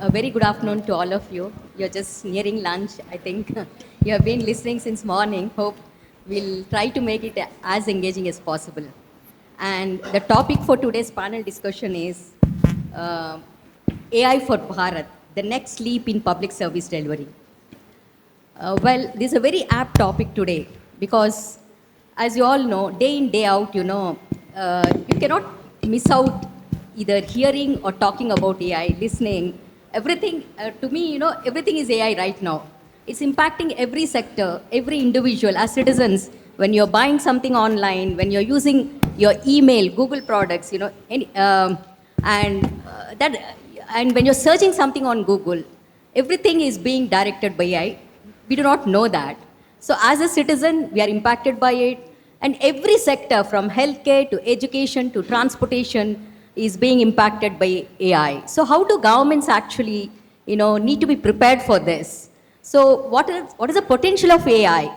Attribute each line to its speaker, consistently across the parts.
Speaker 1: A very good afternoon to all of you. You're just nearing lunch, I think. You have been listening since morning. Hope we'll try to make it as engaging as possible. And the topic for today's panel discussion is uh, AI for Bharat, the next leap in public service delivery. Well, this is a very apt topic today because, as you all know, day in, day out, you cannot miss out either hearing or talking about AI, listening. Everything, to me, everything is AI right now. It's impacting every sector, every individual. As citizens, when you're buying something online, when you're using your email, Google products, and when you're searching something on Google, everything is being directed by AI. We do not know that. So as a citizen, we are impacted by it. And every sector from healthcare to education to transportation is being impacted by AI. So how do governments actually, need to be prepared for this? So what is the potential of AI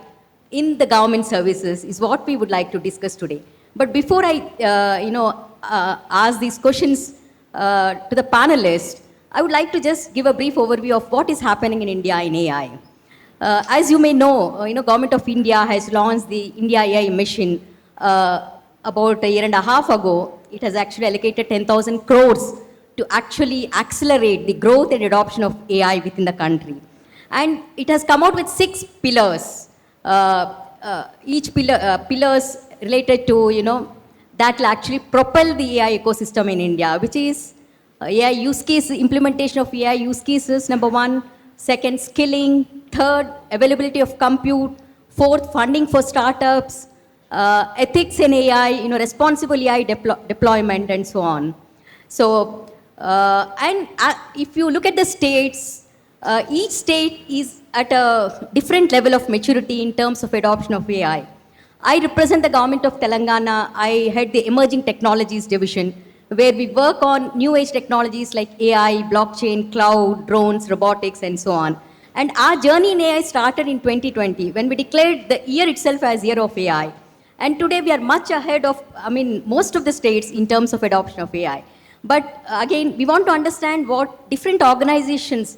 Speaker 1: in the government services is what we would like to discuss today. But before I, ask these questions to the panelists, I would like to just give a brief overview of what is happening in India in AI. As you may know, Government of India has launched the India AI mission about a year and a half ago. It has actually allocated 10,000 crores to actually accelerate the growth and adoption of AI within the country. And it has come out with 6 pillars. Each pillars related to, that will actually propel the AI ecosystem in India, which is AI use case, implementation of AI use cases, number 1. Second, skilling. Third, availability of compute. Fourth, funding for startups. Ethics in AI, responsible AI deployment, and so on. So, if you look at the states, each state is at a different level of maturity in terms of adoption of AI. I represent the government of Telangana. I head the Emerging Technologies Division, where we work on new age technologies like AI, blockchain, cloud, drones, robotics, and so on. And our journey in AI started in 2020, when we declared the year itself as Year of AI. And today we are much ahead of, most of the states in terms of adoption of AI. But again, we want to understand what different organizations,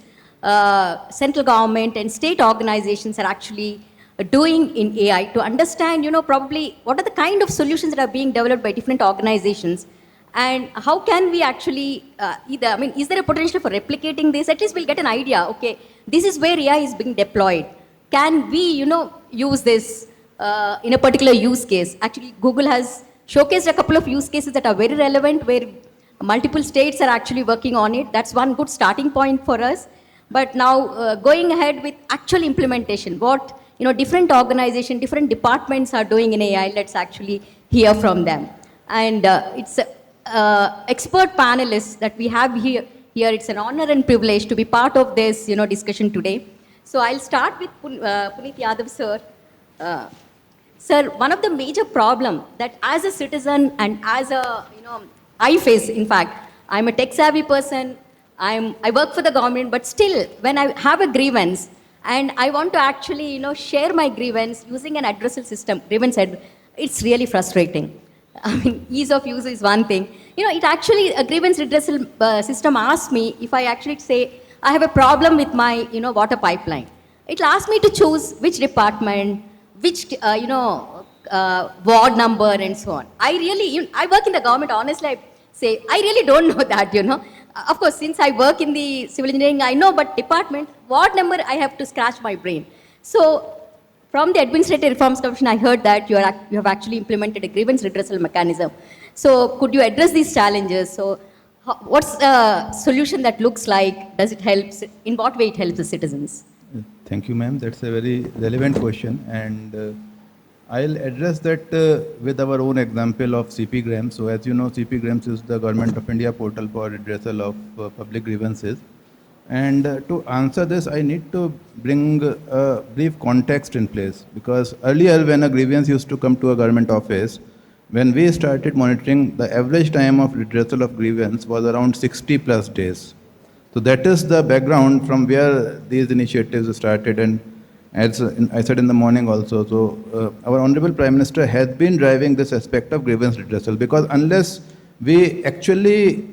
Speaker 1: central government and state organizations are actually doing in AI to understand, probably what are the kind of solutions that are being developed by different organizations, and how can we actually, is there a potential for replicating this? At least we'll get an idea, okay, this is where AI is being deployed. Can we, use this in a particular use case? Actually, Google has showcased a couple of use cases that are very relevant, where multiple states are actually working on it. That's one good starting point for us. But now, going ahead with actual implementation, what, different organizations, different departments are doing in AI, let's actually hear from them. And it's expert panelists that we have here. It's an honor and privilege to be part of this, discussion today. So I'll start with Puneet Yadav, sir. Sir, one of the major problems that as a citizen and as a, I face, in fact, I'm a tech-savvy person, I work for the government, but still, when I have a grievance and I want to actually, share my grievance using an addressal system, it's really frustrating. Ease of use is one thing. It actually, a grievance redressal system asks me if I actually say, I have a problem with my, water pipeline. It'll ask me to choose which department, which, ward number, and so on. I work in the government, honestly, I say, I really don't know that, Of course, since I work in the civil engineering, I know, but department, ward number, I have to scratch my brain. So, from the Administrative Reforms Commission, I heard that you have actually implemented a grievance redressal mechanism. So could you address these challenges? So what's the solution that looks like? Does it help? In what way it helps the citizens?
Speaker 2: Thank you, ma'am. That's a very relevant question. And I'll address that with our own example of 𝐃𝐢𝐠𝐢𝐭𝐚𝐥. So as you know, 𝐃𝐢𝐠𝐢𝐭𝐚𝐥 is the Government of India portal for redressal of public grievances. And to answer this, I need to bring a brief context in place, because earlier when a grievance used to come to a government office, when we started monitoring, the average time of redressal of grievance was around 60 plus days. So that is the background from where these initiatives started. And as I said in the morning also, so our Honorable Prime Minister has been driving this aspect of grievance redressal, because unless we actually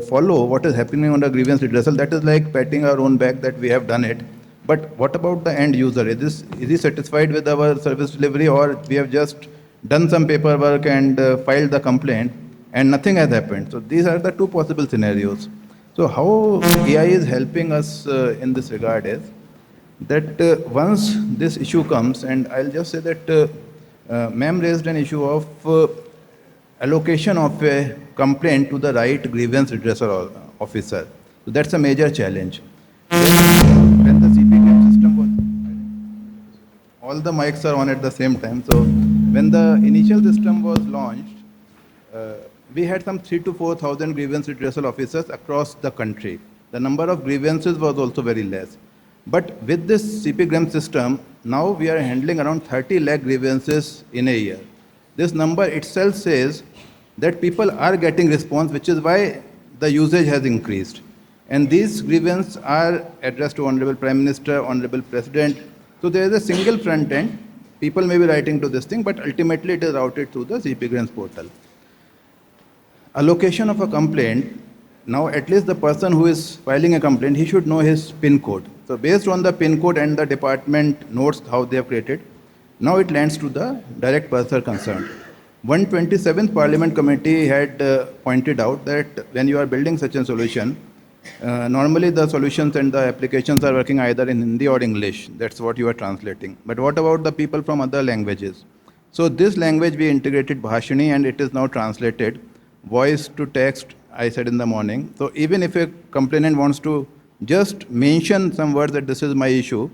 Speaker 2: follow what is happening on the grievance redressal. That is like patting our own back that we have done it. But what about the end user? Is he satisfied with our service delivery, or we have just done some paperwork and filed the complaint and nothing has happened? So these are the two possible scenarios. So how AI is helping us in this regard is that once this issue comes, and I'll just say that ma'am raised an issue of allocation of a complaint to the right grievance redressal officer. So that's a major challenge. When the CPGM system was, all the mics are on at the same time. So when the initial system was launched, we had some 3,000 to 4,000 grievance redressal officers across the country. The number of grievances was also very less. But with this CPGM system, now we are handling around 30 lakh grievances in a year. This number itself says that people are getting response, which is why the usage has increased. And these grievances are addressed to Honorable Prime Minister, Honorable President. So there is a single front end. People may be writing to this thing, but ultimately it is routed through the CPGRAMS portal. Allocation of a complaint, now at least the person who is filing a complaint, he should know his PIN code. So based on the PIN code and the department notes how they have created, now it lands to the direct person concerned. 127th Parliament Committee had pointed out that when you are building such a solution, normally the solutions and the applications are working either in Hindi or English. That's what you are translating. But what about the people from other languages? So this language we integrated Bhashini, and it is now translated voice to text, I said in the morning. So even if a complainant wants to just mention some words that this is my issue,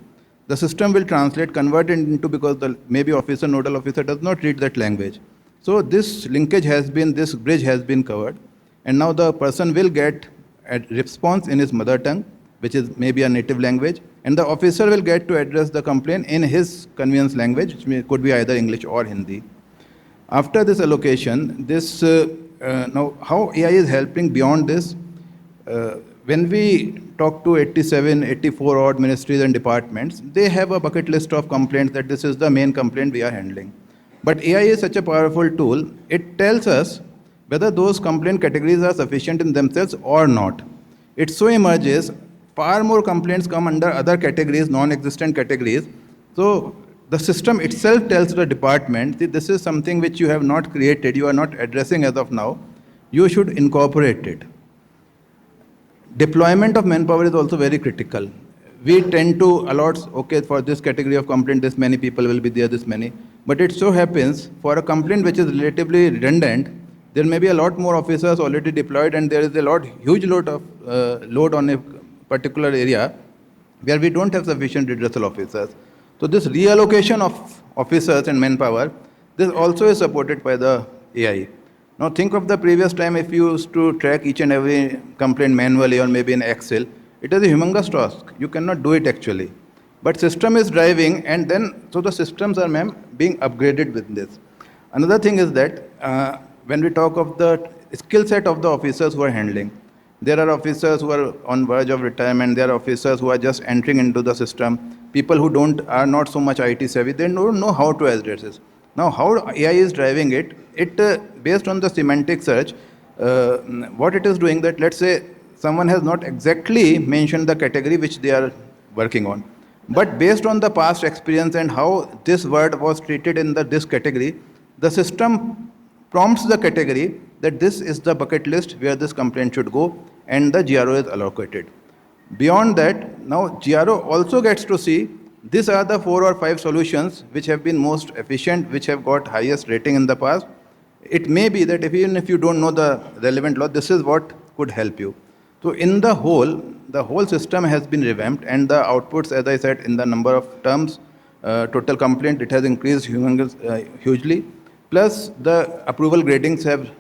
Speaker 2: the system will translate, convert it into, because the maybe officer, nodal officer does not read that language. So this linkage has been, this bridge has been covered. And now the person will get a response in his mother tongue, which is maybe a native language. And the officer will get to address the complaint in his convenience language, which could be either English or Hindi. After this allocation, this now how AI is helping beyond this, when we talk to 87, 84 odd ministries and departments, they have a bucket list of complaints that this is the main complaint we are handling. But AI is such a powerful tool, it tells us whether those complaint categories are sufficient in themselves or not. It so emerges, far more complaints come under other categories, non-existent categories. So the system itself tells the department, see, this is something which you have not created, you are not addressing as of now, you should incorporate it. Deployment of manpower is also very critical. We tend to allot, okay, for this category of complaint, this many people will be there, this many. But it so happens, for a complaint which is relatively redundant, there may be a lot more officers already deployed, and there is a huge load on a particular area where we don't have sufficient redressal officers. So this reallocation of officers and manpower, this also is supported by the AI. Now think of the previous time if you used to track each and every complaint manually or maybe in Excel, it is a humongous task. You cannot do it actually. But system is driving, and then, so the systems are, ma'am, being upgraded with this. Another thing is that when we talk of the skill set of the officers who are handling, there are officers who are on verge of retirement, there are officers who are just entering into the system, people who are not so much IT savvy, they don't know how to address this. Now how AI is driving it based on the semantic search, what it is doing that, let's say someone has not exactly mentioned the category which they are working on, but based on the past experience and how this word was treated in this category, the system prompts the category that this is the bucket list where this complaint should go, and the GRO is allocated. Beyond that, now GRO also gets to see these are the 4 or 5 solutions which have been most efficient, which have got highest rating in the past. It may be that even if you don't know the relevant law, this is what could help you. So in the whole system has been revamped, and the outputs, as I said, in the number of terms, total complaint, it has increased hugely. Plus the approval gradings have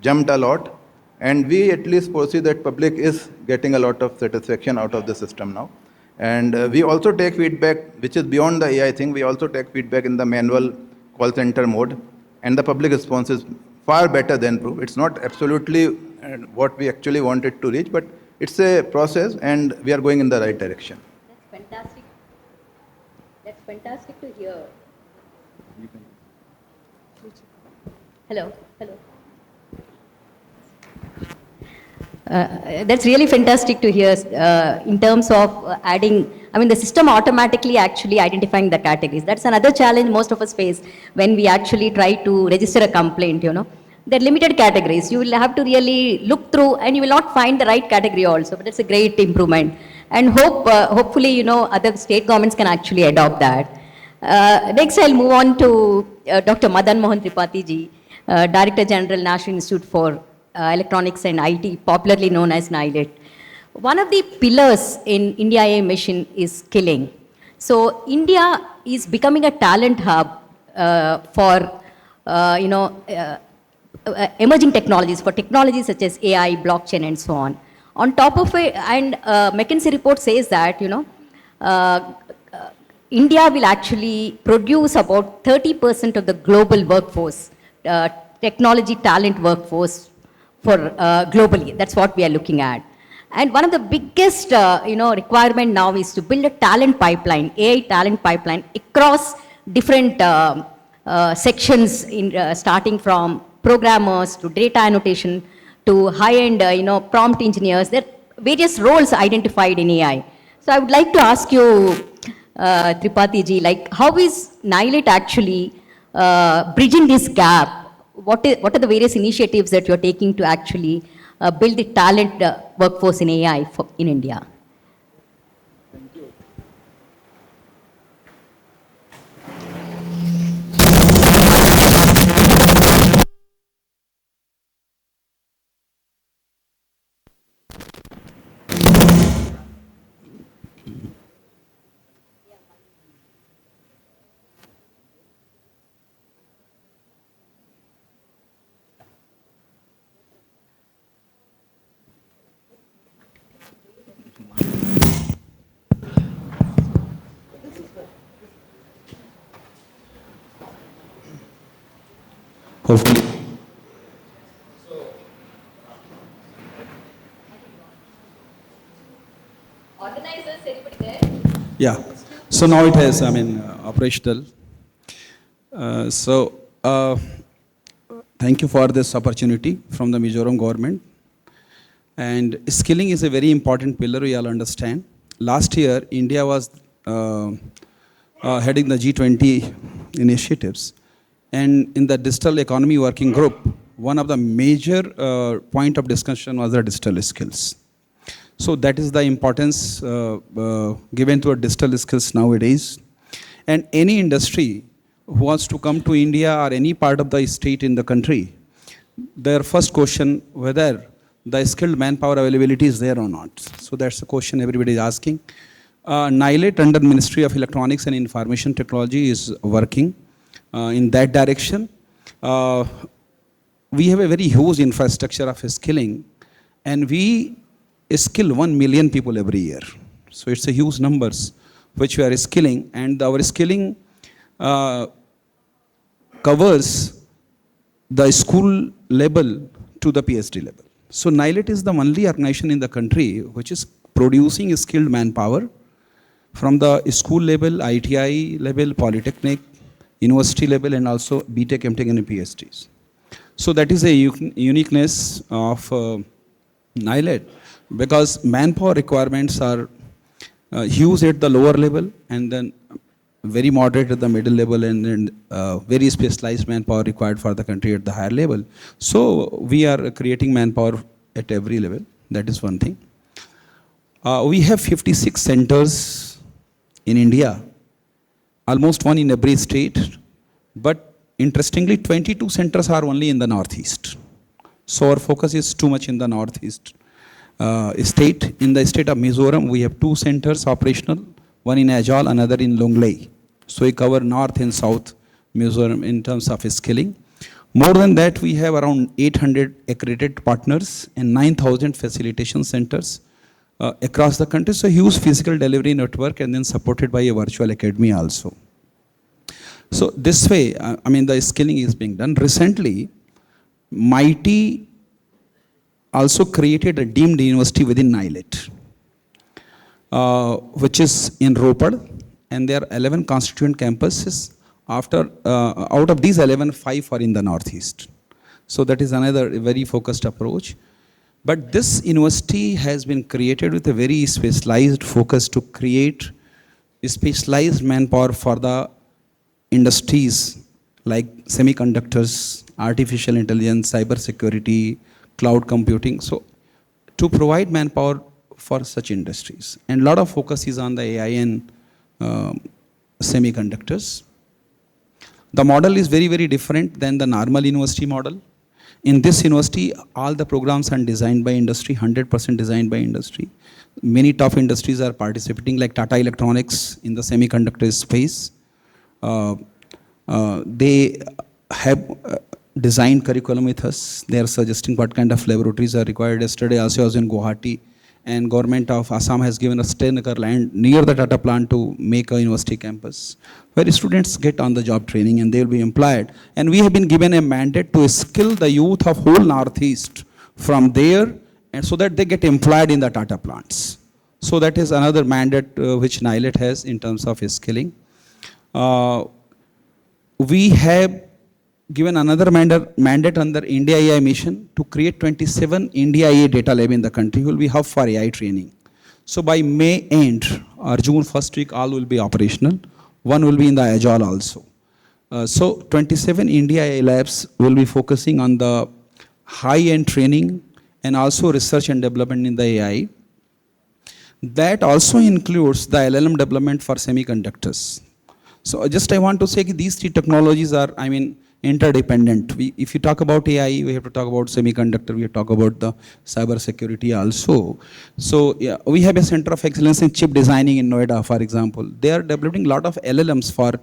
Speaker 2: jumped a lot, and we at least foresee that public is getting a lot of satisfaction out of the system now. And we also take feedback, which is beyond the AI thing, we also take feedback in the manual call center mode, and the public response is far better than proof. It's not absolutely what we actually wanted to reach, but it's a process, and we are going in the right direction.
Speaker 1: That's fantastic. That's fantastic to hear. Hello. That's really fantastic to hear in terms of adding, I mean, the system automatically actually identifying the categories. That's another challenge most of us face when we actually try to register a complaint, you know. There are limited categories. You will have to really look through and you will not find the right category also, but it's a great improvement. And hopefully, you know, other state governments can actually adopt that. Next, I'll move on to Dr. Madan Mohan Tripathi ji, Director General, National Institute for Electronics and IT, popularly known as NIELIT. One of the pillars in India AI mission is skilling. So India is becoming a talent hub for emerging technologies, for technologies such as AI, blockchain, and so on. On top of it, and McKinsey report says that India will actually produce about 30% of the global workforce, technology talent workforce for globally. That's what we are looking at. And one of the biggest requirement now is to build a talent pipeline, AI talent pipeline across different sections, starting from programmers to data annotation to high-end prompt engineers. There are various roles identified in AI. So I would like to ask you, Tripathi ji, like how is NIELIT actually bridging this gap? What are the various initiatives that you're taking to actually build the talent workforce in AI in India?
Speaker 3: Thank you. Hopefully.
Speaker 1: Organizers, anybody there?
Speaker 3: Yeah. So now it has, operational. Thank you for this opportunity from the Mizoram government. And skilling is a very important pillar, we all understand. Last year, India was heading the G20 initiatives. And in the digital economy working group, one of the major point of discussion was the digital skills. So that is the importance given to digital skills nowadays. And any industry who wants to come to India or any part of the state in the country, their first question whether the skilled manpower availability is there or not. So that's the question everybody is asking. NIELIT under Ministry of Electronics and Information Technology is working in that direction. We have a very huge infrastructure of skilling, and we skill 1 million people every year. So it's a huge numbers which we are skilling, and our skilling covers the school level to the PhD level. So NIELIT is the only organization in the country which is producing skilled manpower from the school level, ITI level, polytechnic, university level, and also BTech, MTech, and PhDs. So that is a uniqueness of NIELIT, because manpower requirements are huge at the lower level, and then very moderate at the middle level, and then very specialized manpower required for the country at the higher level. So we are creating manpower at every level. That is one thing. We have 56 centers in India, almost one in every state, but interestingly 22 centers are only in the northeast. So our focus is too much in the northeast state. In the state of Mizoram, we have 2 centers operational, one in Ajal, another in Longlei. So we cover north and south Mizoram in terms of skilling. More than that, we have around 800 accredited partners and 9,000 facilitation centers across the country. So huge physical delivery network, and then supported by a virtual academy also. So this way, the skilling is being done. Recently, MITE also created a deemed university within NIELIT, which is in Ropar, and there are 11 constituent campuses. Out of these 11, 5 are in the northeast. So that is another very focused approach. But this university has been created with a very specialized focus to create specialized manpower for the industries like semiconductors, artificial intelligence, cyber security, cloud computing. So to provide manpower for such industries. And a lot of focus is on the AI and semiconductors. The model is very, very different than the normal university model. In this university, all the programs are designed by industry, 100% designed by industry. Many top industries are participating, like Tata Electronics in the semiconductor space. They have designed curriculum with us. They are suggesting what kind of laboratories are required. Yesterday also I was in Guwahati, and government of Assam has given us 10 acre land near the Tata plant to make a university campus, where students get on the job training and they will be employed. And we have been given a mandate to skill the youth of whole Northeast from there, and so that they get employed in the Tata plants. So that is another mandate which NIELIT has in terms of skilling. We have given another mandate under India AI mission to create 27 India AI data lab in the country, will be hub for AI training. So by May end or June first week, all will be operational. One will be in the Agile also. So 27 India AI labs will be focusing on the high-end training and also research and development in the AI. That also includes the LLM development for semiconductors. So just I want to say these three technologies are, interdependent. If you talk about AI, we have to talk about semiconductor, we have to talk about the cyber security also. So yeah, we have a center of excellence in chip designing in Noida, for example. They are developing a lot of LLMs for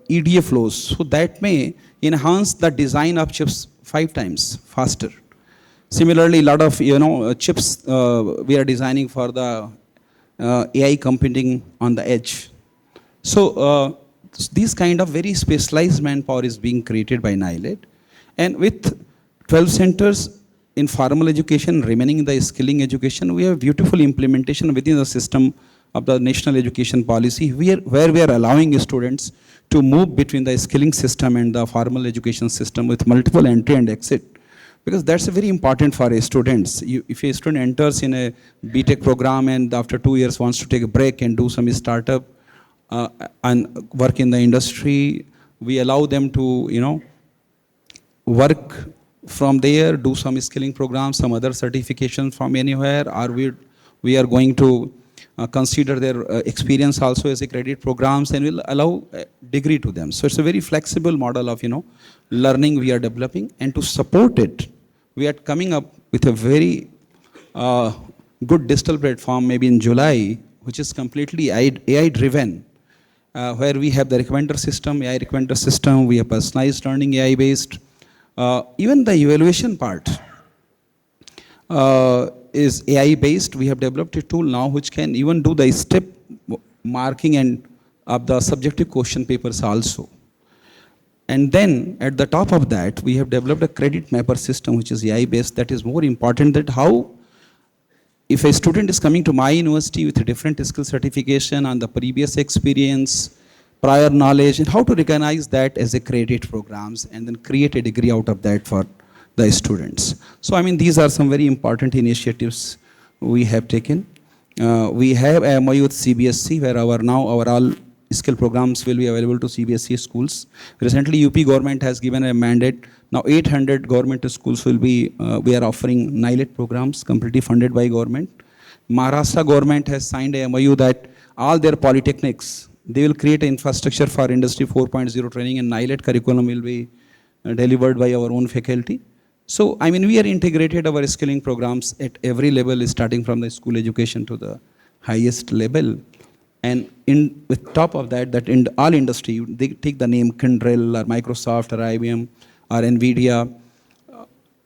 Speaker 3: EDA flows. So that may enhance the design of chips 5 times faster. Similarly, a lot of chips we are designing for the AI computing on the edge. So these kind of very specialized manpower is being created by NIELIT. And with 12 centers in formal education remaining in the skilling education, we have beautiful implementation within the system of the national education policy, where we are allowing students to move between the skilling system and the formal education system with multiple entry and exit. Because that's very important for students. If a student enters in a BTech program and after 2 years wants to take a break and do some startup and work in the industry, we allow them to, work from there, do some skilling programs, some other certifications from anywhere, or we are going to consider their experience also as a credit programs, and will allow a degree to them. So it's a very flexible model of, learning we are developing. And to support it, we are coming up with a very good digital platform maybe in July, which is completely AI driven, where we have the recommender system, AI recommender system, we have personalized learning AI based. Even the evaluation part is AI based. We have developed a tool now which can even do the step marking and of the subjective question papers also. And then at the top of that, we have developed a credit mapper system which is AI based. That is more important, that how if a student is coming to my university with a different skill certification on the previous experience, prior knowledge, and how to recognize that as a credit programs and then create a degree out of that for the students. So these are some very important initiatives we have taken. We have a MOU with CBSE, where our all skill programs will be available to CBSE schools. Recently, UP government has given a mandate. Now 800 government schools will be, we are offering NIELIT programs completely funded by government. Maharashtra government has signed a MOU that all their polytechnics, they will create an infrastructure for Industry 4.0 training, and NIELIT curriculum will be delivered by our own faculty. So, we are integrated our skilling programs at every level, starting from the school education to the highest level. And with top of that in all industry, they take the name Kyndryl or Microsoft or IBM or NVIDIA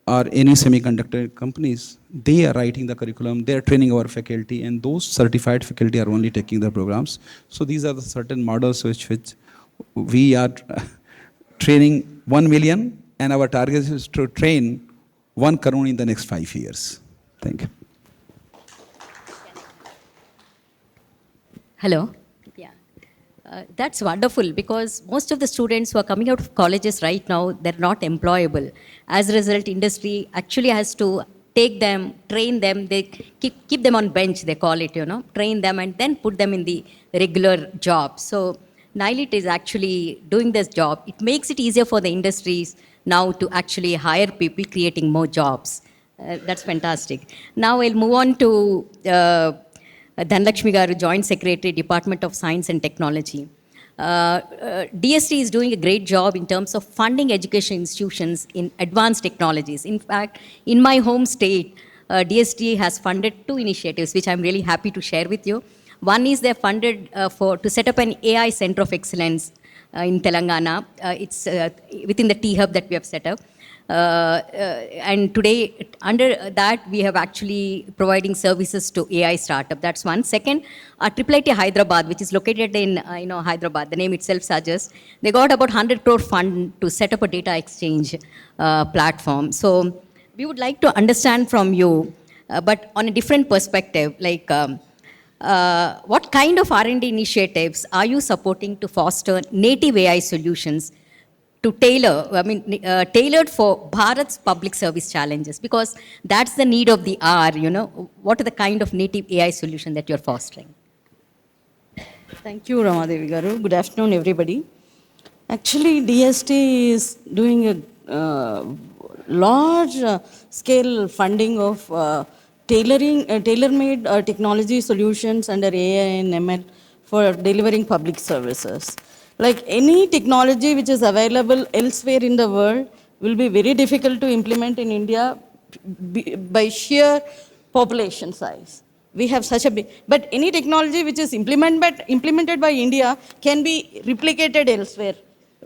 Speaker 3: or any semiconductor companies, they are writing the curriculum, they are training our faculty, and those certified faculty are only taking the programs. So these are the certain models which we are training 1 million, and our target is to train 1 crore in the next 5 years. Thank you.
Speaker 1: Hello. Yeah. That's wonderful because most of the students who are coming out of colleges right now, they're not employable. As a result, industry actually has to take them, train them, they keep them on bench, they call it, train them and then put them in the regular job. So NIELIT is actually doing this job. It makes it easier for the industries now to actually hire people, creating more jobs. That's fantastic. Now I'll move on to Dhanalakshmi Garu, Joint Secretary, Department of Science and Technology. DST is doing a great job in terms of funding education institutions in advanced technologies. In fact, in my home state, DST has funded 2 initiatives, which I'm really happy to share with you. One is they're funded to set up an AI Center of Excellence in Telangana. It's within the T-Hub that we have set up. And today, under that, we have actually providing services to AI startup. That's one. Second, IIIT Hyderabad, which is located in Hyderabad, the name itself suggests, they got about 100 crore fund to set up a data exchange platform. So we would like to understand from you, but on a different perspective, like what kind of R&D initiatives are you supporting to foster native AI solutions to tailored for Bharat's public service challenges, because that's the need of the hour, What are the kind of native AI solution that you're fostering?
Speaker 4: Thank you, Ramadevi Garu. Good afternoon, everybody. Actually, DST is doing a large scale funding of tailor-made technology solutions under AI and ML for delivering public services. Like any technology which is available elsewhere in the world will be very difficult to implement in India by sheer population size. We have such a big, but any technology which is implemented by India can be replicated elsewhere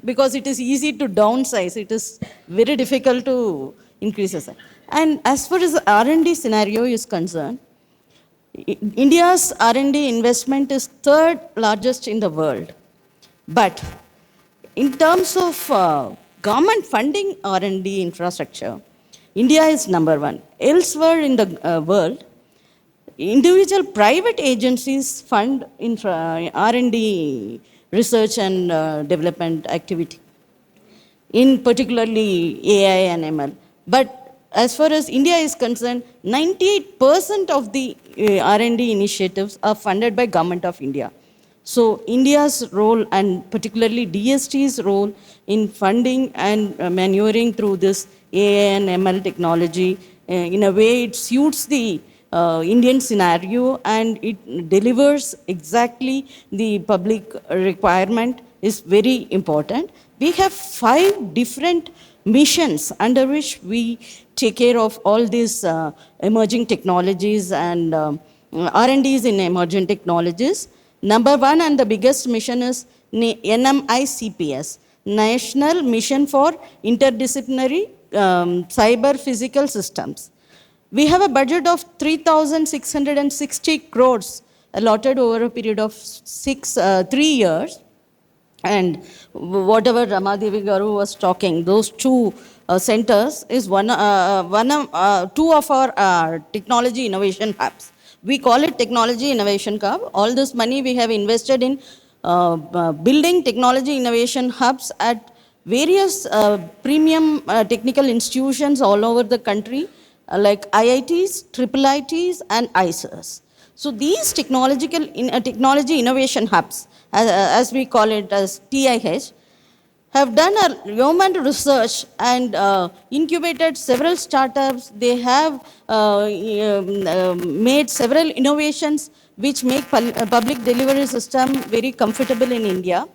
Speaker 4: because it is easy to downsize. It is very difficult to increase the size. And as far as the R&D scenario is concerned, India's R&D investment is 3rd largest in the world. But in terms of government funding R&D infrastructure, India is number 1. Elsewhere in the world, individual private agencies fund R&D research and development activity, in particularly AI and ML. But as far as India is concerned, 98% of the R&D initiatives are funded by Government of India. So India's role, and particularly DST's role in funding and maneuvering through this AI and ML technology, in a way it suits the Indian scenario and it delivers exactly the public requirement is very important. We have 5 different missions under which we take care of all these emerging technologies and R&Ds in emerging technologies. Number 1 and the biggest mission is NMICPS, National Mission for Interdisciplinary Cyber Physical Systems. We have a budget of 3,660 crores allotted over a period of 3 years. And whatever Ramadevi Garu was talking, those 2 centers is 2 of our technology innovation hubs. We call it Technology Innovation Hub. All this money we have invested in building technology innovation hubs at various premium technical institutions all over the country, like IITs, IIITs, and ICERs. So these technology innovation hubs, as we call it as TIH, have done a yeoman research and incubated several startups. They have made several innovations which make public delivery system very comfortable in India.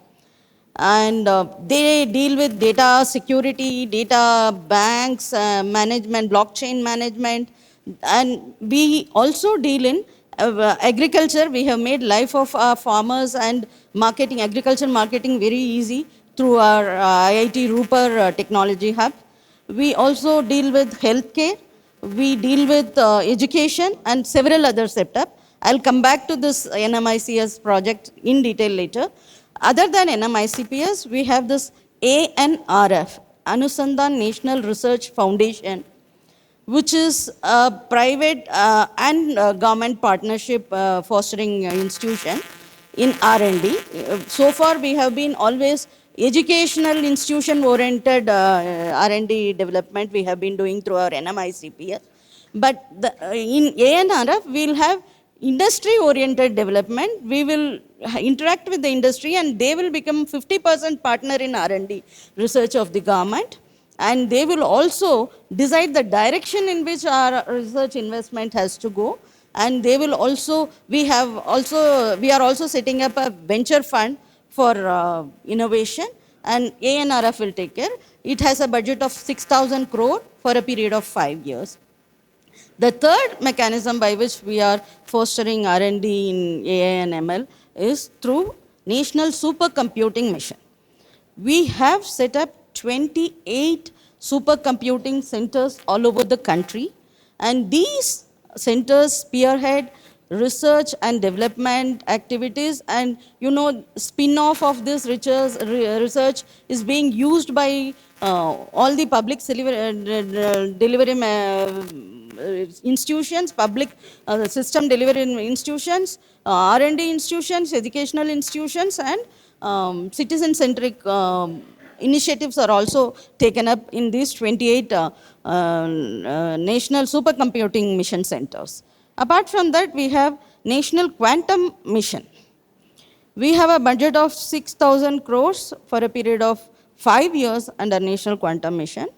Speaker 4: And they deal with data security, data banks, management, blockchain management. And we also deal in agriculture. We have made life of our farmers and marketing, agriculture marketing very easy through our IIT Rupar Technology Hub. We also deal with healthcare. We deal with education and several other setups. I'll come back to this NMICS project in detail later. Other than NMICPS, we have this ANRF, Anusandhan National Research Foundation, which is a private and government partnership fostering institution. in R&D. So far, we have been always educational institution-oriented R&D development we have been doing through our NMICPS. But in ANRF, we'll have industry-oriented development. We will interact with the industry and they will become 50% partner in R&D research of the government. And they will also decide the direction in which our research investment has to go. And they will also, we are also setting up a venture fund for innovation, and ANRF will take care. It has a budget of 6,000 crore for a period of 5 years. The third mechanism by which we are fostering R&D in AI and ML is through National Supercomputing Mission. We have set up 28 supercomputing centers all over the country, and these centers spearhead research and development activities, and spin-off of this research is being used by all the public delivery institutions, public system delivery institutions, R&D institutions, educational institutions, and citizen-centric initiatives are also taken up in these 28 national supercomputing mission centers. Apart from that, we have National Quantum Mission. We have a budget of 6,000 crores for a period of 5 years under National Quantum Mission.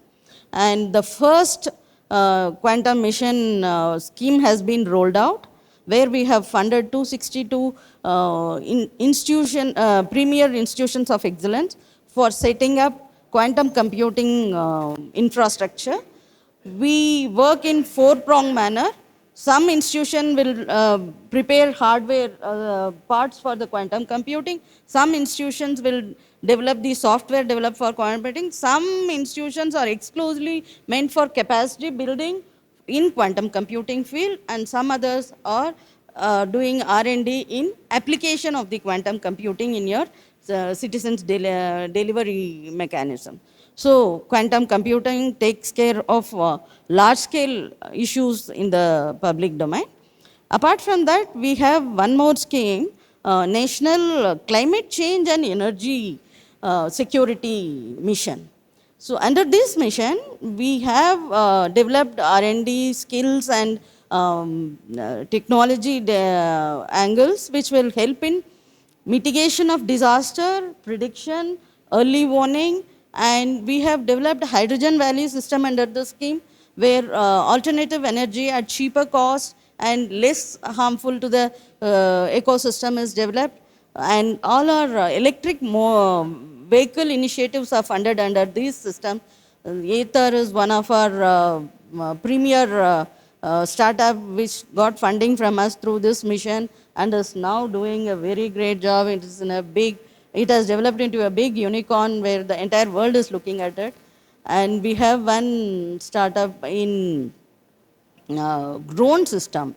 Speaker 4: And the first quantum mission scheme has been rolled out, where we have funded 262 premier institutions of excellence for setting up quantum computing infrastructure. We work in four-pronged manner. Some institution will prepare hardware parts for the quantum computing. Some institutions will develop the software developed for quantum computing. Some institutions are exclusively meant for capacity building in quantum computing field, and some others are doing R&D in application of the quantum computing in your citizens' delivery mechanism. So quantum computing takes care of large-scale issues in the public domain. Apart from that, we have one more scheme, National Climate Change and Energy Security Mission. So under this mission, we have developed R&D skills and technology angles which will help in mitigation of disaster, prediction, early warning, and we have developed a hydrogen valley system under the scheme where alternative energy at cheaper cost and less harmful to the ecosystem is developed. And all our electric vehicle initiatives are funded under this system. Ather is one of our premier startup which got funding from us through this mission and is now doing a very great job. It has developed into a big unicorn where the entire world is looking at it. And we have one startup in drone system,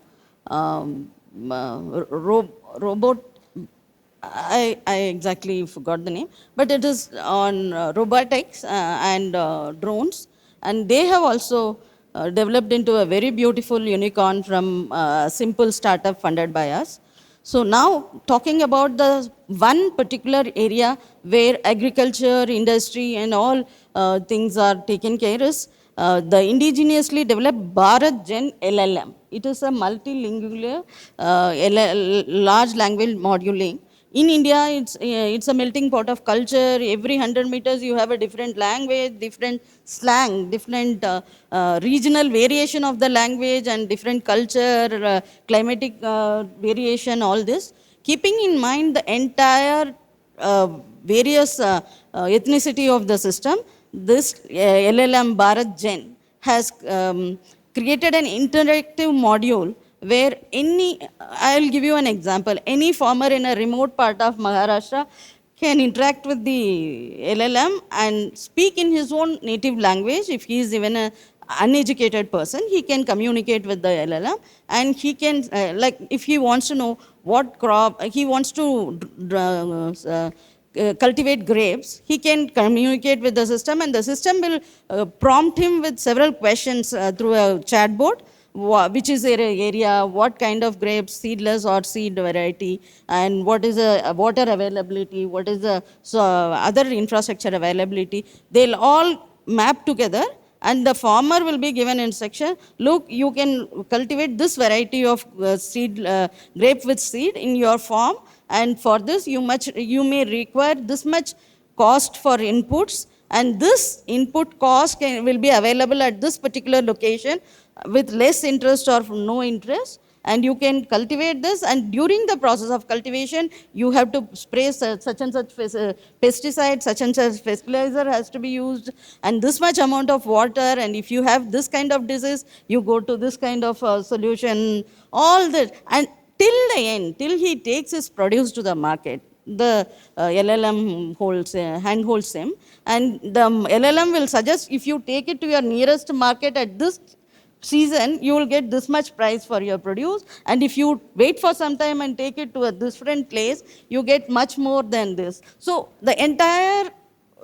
Speaker 4: robot. I exactly forgot the name, but it is on robotics and drones, and they have also developed into a very beautiful unicorn from a simple startup funded by us. So now talking about the one particular area where agriculture, industry and all things are taken care is the indigenously developed Bharat Gen LLM. It is a multilingual large language modeling. In India, it's a melting pot of culture. Every 100 meters, you have a different language, different slang, different regional variation of the language and different culture, climatic variation, all this. Keeping in mind the entire various ethnicity of the system, this LLM Bharat Gen has created an interactive module where I'll give you an example, any farmer in a remote part of Maharashtra can interact with the LLM and speak in his own native language. If he is even an uneducated person, he can communicate with the LLM, and he can, like if he wants to know what crop, he wants to cultivate grapes, he can communicate with the system, and the system will prompt him with several questions through a chatbot. which is their area, what kind of grapes, seedless or seed variety, and what is the water availability, what is the other infrastructure availability. They'll all map together, and the farmer will be given instruction, look, you can cultivate this variety of grape with seed in your farm, and for this you may require this much cost for inputs, and this input cost will be available at this particular location with less interest or no interest, and you can cultivate this, and during the process of cultivation you have to spray such and such pesticide, such and such fertilizer has to be used, and this much amount of water, and if you have this kind of disease you go to this kind of solution, all that, and till the end, till he takes his produce to the market, the LLM handholds him, and the LLM will suggest, if you take it to your nearest market at this season, you will get this much price for your produce, and if you wait for some time and take it to a different place, you get much more than this. So the entire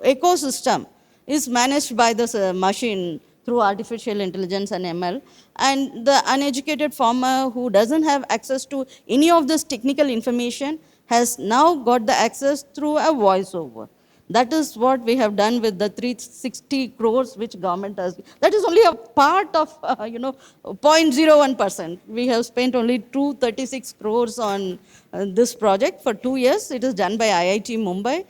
Speaker 4: ecosystem is managed by this machine through artificial intelligence and ML, and the uneducated farmer who doesn't have access to any of this technical information has now got the access through a voiceover. That is what we have done with the 360 crores which government has. That is only a part of, 0.01%. We have spent only 236 crores on this project for 2 years. It is done by IIT Mumbai.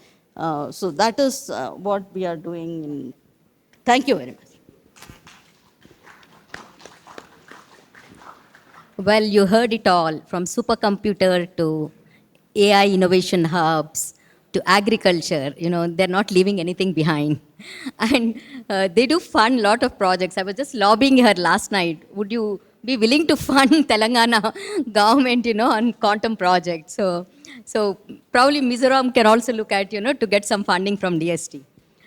Speaker 4: So that is what we are doing. Thank you very much.
Speaker 1: Well, you heard it all, from supercomputer to AI innovation hubs to agriculture. They're not leaving anything behind. And they do fund lot of projects. I was just lobbying her last night. Would you be willing to fund Telangana government, on quantum projects? So probably Mizoram can also look at, to get some funding from DST.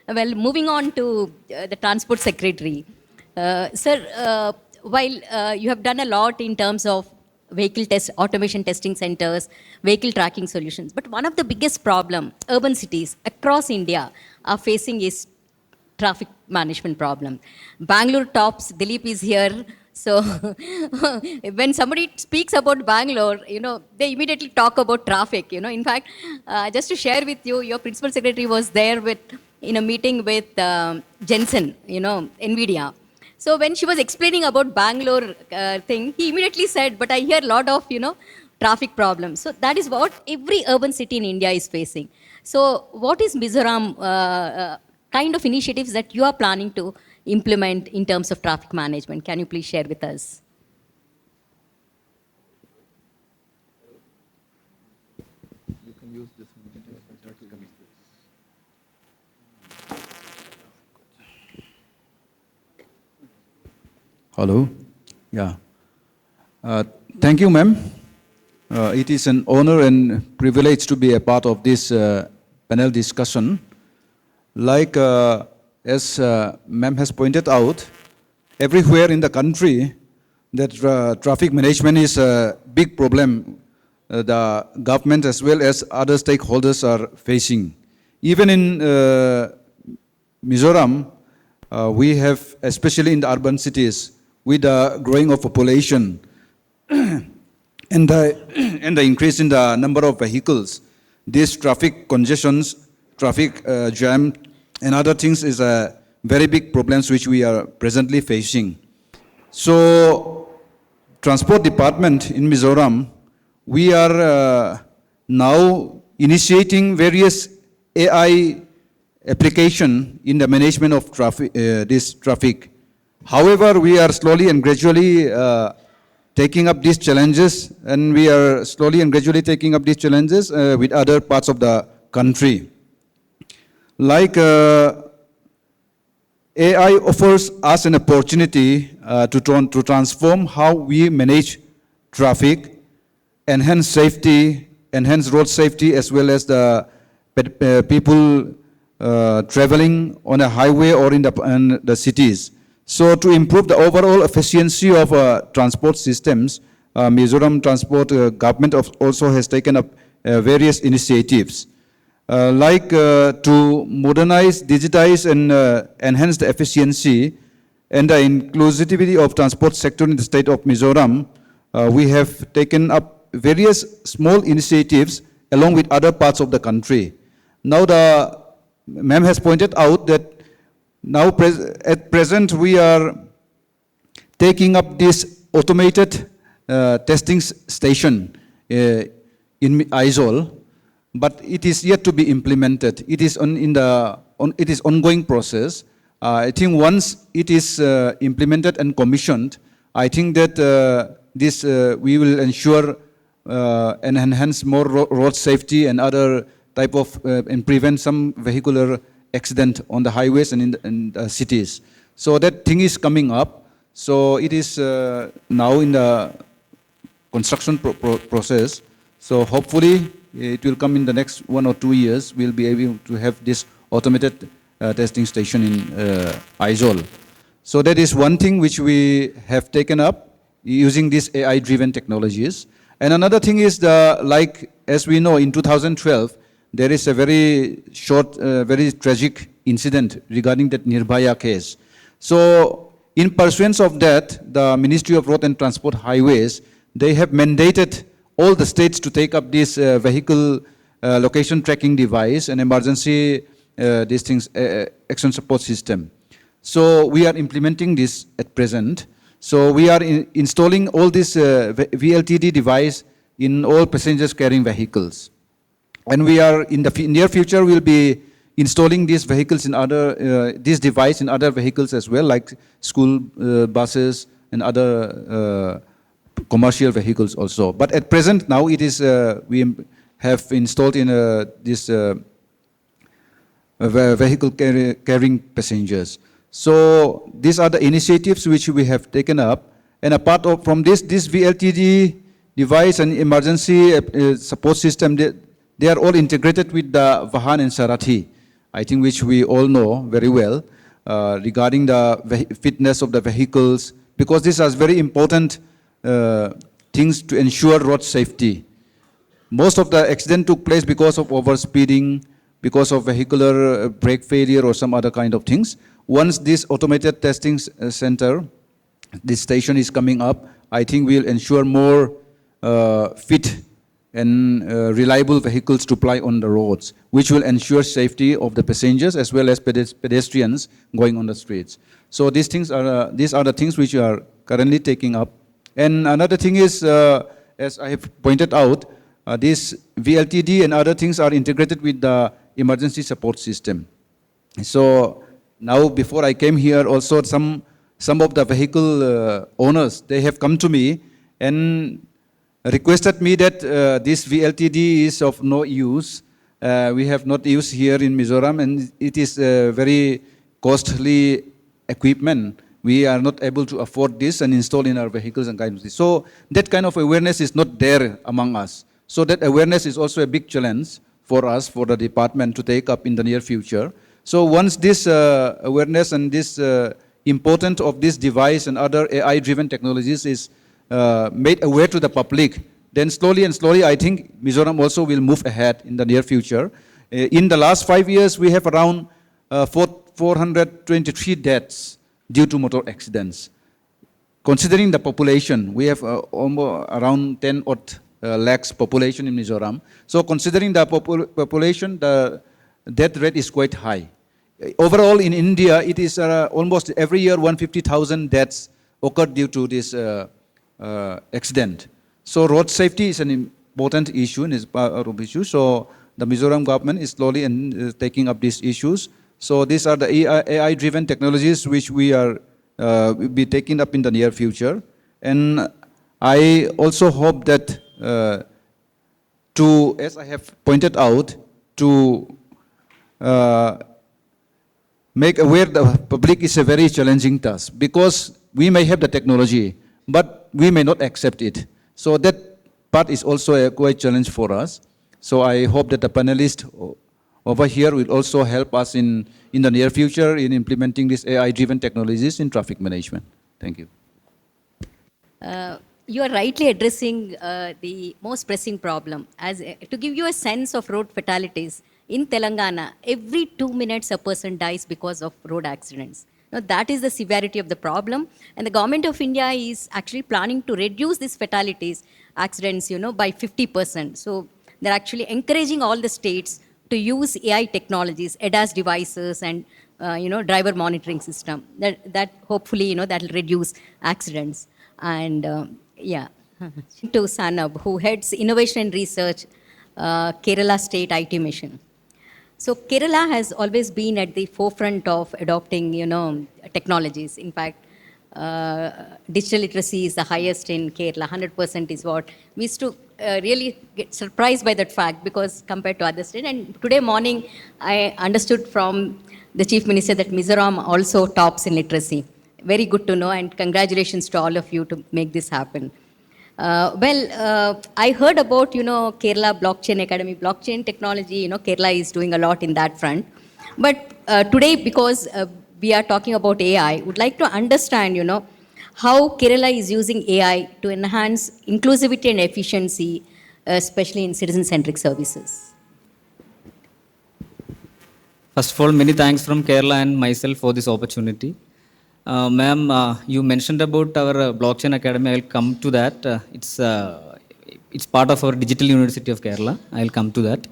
Speaker 1: Well, moving on to the Transport Secretary. Sir, while you have done a lot in terms of vehicle automation testing centers, vehicle tracking solutions, but one of the biggest problem urban cities across India are facing is traffic management problem. Bangalore tops, Dilip is here. So when somebody speaks about Bangalore, they immediately talk about traffic. In fact, just to share with you, your principal secretary was there in a meeting with Jensen, NVIDIA. So when she was explaining about Bangalore thing, he immediately said, but I hear a lot of, traffic problems. So that is what every urban city in India is facing. So what is Mizoram kind of initiatives that you are planning to implement in terms of traffic management? Can you please share with us?
Speaker 2: You can use this one.
Speaker 3: Hello. Yeah. Thank you, ma'am. It is an honor and privilege to be a part of this panel discussion. Like as ma'am has pointed out, everywhere in the country, that traffic management is a big problem the government as well as other stakeholders are facing. Even in Mizoram, we have, especially in the urban cities, with the growing of population and the increase in the number of vehicles, these traffic congestions, traffic jam, and other things is a very big problems which we are presently facing. So, Transport Department in Mizoram, we are now initiating various AI application in the management of this traffic. However, we are slowly and gradually taking up these challenges, and we are slowly and gradually taking up these challenges with other parts of the country. Like AI offers us an opportunity to transform how we manage traffic, enhance safety, enhance road safety, as well as the people traveling on a highway or in the cities. So to improve the overall efficiency of transport systems, Mizoram Transport Government also has taken up various initiatives. To modernize, digitize, and enhance the efficiency, and the inclusivity of transport sector in the state of Mizoram, we have taken up various small initiatives along with other parts of the country. Now the ma'am has pointed out that now at present we are taking up this automated testing station in aizawl, but it is yet to be implemented. It is it is ongoing process. I think once it is implemented and commissioned, I think that we will ensure and enhance more road safety and other type of and prevent some vehicular accident on the highways and in the cities. So that thing is coming up. So it is now in the construction process. So hopefully it will come in the next 1 or 2 years. We'll be able to have this automated testing station in aizawl. So that is one thing which we have taken up using these AI-driven technologies. And another thing is like as we know in 2012, there is a very short, very tragic incident regarding that Nirbhaya case. So in pursuance of that, the Ministry of Road and Transport Highways, they have mandated all the states to take up this vehicle location tracking device and emergency action support system. So we are implementing this at present. So we are installing all this VLTD device in all passengers carrying vehicles. And we are in the near future, we'll be installing these vehicles in other, this device in other vehicles as well, like school buses and other commercial vehicles also. But at present now it is, we have installed in this vehicle carrying passengers. So these are the initiatives which we have taken up. And apart from this VLTD device and emergency support system, they are all integrated with the Vahan and Sarathi, I think, which we all know very well, regarding the fitness of the vehicles, because these are very important things to ensure road safety. Most of the accident took place because of overspeeding, because of vehicular brake failure or some other kind of things. Once this automated testing center, this station is coming up, I think we'll ensure more fit and reliable vehicles to ply on the roads, which will ensure safety of the passengers as well as pedestrians going on the streets. So these are the things which we are currently taking up. And another thing is, as I have pointed out, this VLTD and other things are integrated with the emergency support system. So now before I came here also, some of the vehicle owners, they have come to me and requested me that this VLTD is of no use. We have not used here in Mizoram, and it is very costly equipment. We are not able to afford this and install in our vehicles and kind of this. So that kind of awareness is not there among us. So that awareness is also a big challenge for us, for the department to take up in the near future. So once this awareness and this importance of this device and other AI-driven technologies is made aware to the public, then slowly and slowly, I think Mizoram also will move ahead in the near future. In the last 5 years, we have around 423 deaths due to motor accidents. Considering the population, we have almost around 10 odd lakhs population in Mizoram. So considering the population, the death rate is quite high. Overall in India, it is almost every year 150,000 deaths occur due to this accident. So road safety is an important issue and is part of issue. So the Mizoram government is slowly taking up these issues. So these are the AI-driven technologies which we are will be taking up in the near future. And I also hope that as I have pointed out, to make aware the public is a very challenging task, because we may have the technology, but we may not accept it. So that part is also a quite challenge for us. So I hope that the panelists over here will also help us in the near future in implementing these AI-driven technologies in traffic management. Thank you.
Speaker 1: You are rightly addressing the most pressing problem. To give you a sense of road fatalities, in Telangana, every 2 minutes a person dies because of road accidents. Now, that is the severity of the problem. And the government of India is actually planning to reduce these fatalities, accidents, by 50%. So they're actually encouraging all the states to use AI technologies, ADAS devices, and driver monitoring system. That hopefully that will reduce accidents. And yeah, to Sanob, who heads innovation and research, Kerala State IT Mission. So Kerala has always been at the forefront of adopting, technologies. In fact, digital literacy is the highest in Kerala. 100% is what we used to really get surprised by that fact, because compared to other states. And today morning, I understood from the Chief Minister that Mizoram also tops in literacy. Very good to know, and congratulations to all of you to make this happen. I heard about, Kerala Blockchain Academy, blockchain technology, Kerala is doing a lot in that front. But today, because we are talking about AI, would like to understand, how Kerala is using AI to enhance inclusivity and efficiency, especially in citizen-centric services.
Speaker 5: First of all, many thanks from Kerala and myself for this opportunity. Ma'am, you mentioned about our blockchain academy. I'll come to that. It's part of our Digital University of Kerala. I'll come to that.